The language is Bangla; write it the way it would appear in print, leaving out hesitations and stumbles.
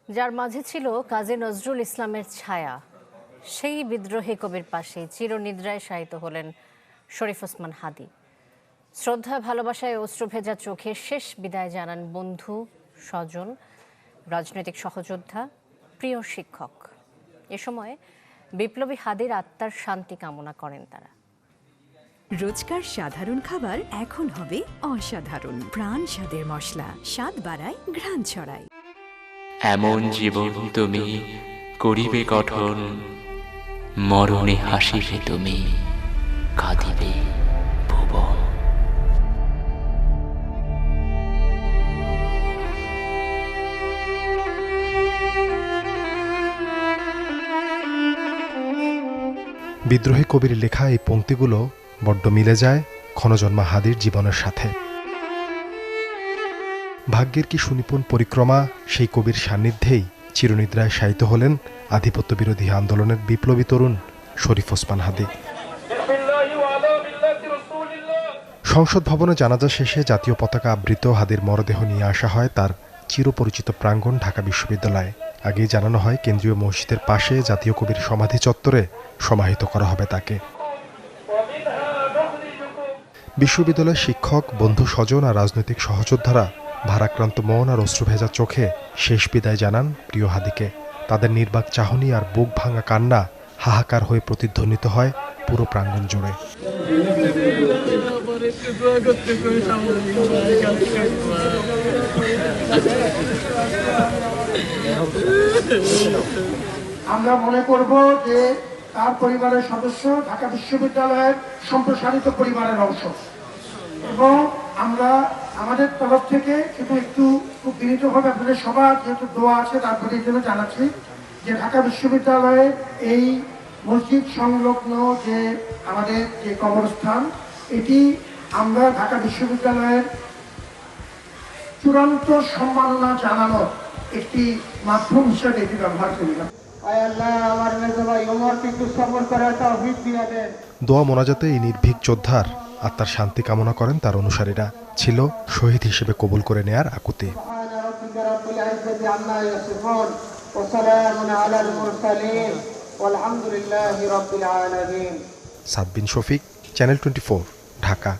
যার মাঝে ছিল কাজী নজরুল ইসলামের ছায়া, সেই বিদ্রোহী কবির পাশে চিরনিদ্রায় শায়িত হলেন শরীফ ওসমান হাদী। শ্রদ্ধা, ভালোবাসায় অশ্রুভেজা চোখে শেষ বিদায় জানান বন্ধু, স্বজন, রাজনৈতিক সহযোদ্ধা, প্রিয় শিক্ষক। এ সময় বিপ্লবী হাদীর আত্মার শান্তি কামনা করেন তারা। রোজকার সাধারণ খাবার এখন হবে অসাধারণ। প্রাণ স্বাদের মশলা, স্বাদ বাড়ায়, ঘ্রাণ ছড়ায়। এমন জীবন তুমি করিবে গঠন, মরণে হাসিবে তুমি, কাঁদিবে ভুবন। বিদ্রোহী কবির লেখা এই পংক্তিগুলো বড্ড মিলে যায় ক্ষণজন্মা হাদীর জীবনের সাথে। ভাগ্যের কি সুনিপুণ পরিক্রমা, সেই কবির সান্নিধ্যেই চিরনিদ্রায় শায়িত হলেন আধিপত্য বিরোধী আন্দোলনের বিপ্লবী তরুণ শরীফ ওসমান হাদী। সংসদ ভবনে জানাজা শেষে জাতীয় পতাকা আবৃত হাদীর মরদেহ নিয়ে আসা হয় তার চিরপরিচিত প্রাঙ্গণ ঢাকা বিশ্ববিদ্যালয়ে। আগেই জানানো হয় কেন্দ্রীয় মসজিদের পাশে জাতীয় কবির সমাধি চত্বরে সমাহিত করা হবে তাকে। বিশ্ববিদ্যালয়ের শিক্ষক, বন্ধু, স্বজন আর রাজনৈতিক সহযোদ্ধারা ভারাক্রান্ত মন আর অশ্রুভেজা চোখে শেষ বিদায় জানান প্রিয় হাদীকে। তাদের নির্বাক চাহনি আর বুক ভাঙা কান্না হাহাকার হয়ে প্রতিধ্বনিত হয় পুরো প্রাঙ্গণ জুড়ে। আমরা মনে করব যে তার পরিবারের সদস্য ঢাকা বিশ্ববিদ্যালয়ের সম্প্রসারিত পরিবারের অংশ, এবং আমরা আমাদের তরফ থেকে শুধু একটু খুব বিনীতভাবে আপনাদের সবার যেহেতু দোয়া আছে তার প্রতি জন্য জানাচ্ছি যে ঢাকা বিশ্ববিদ্যালয়ে এই মসজিদ সংলগ্ন যে আমাদের যে কবরস্থান, এটি আমরা ঢাকা বিশ্ববিদ্যালয়ের চূড়ান্ত সম্মাননা জানানোর একটি মাধ্যম হিসেবে এটি ব্যবহার করি। দোয়া মোনাজাতে এই নির্ভীক যোদ্ধার আত্মার শান্তি কামনা করেন তার অনুসারীরা। ছিল শহীদ হিসেবে কবুল করে নেয়ার আকুতি। সাদ বিন শফিক, চ্যানেল 24, ঢাকা।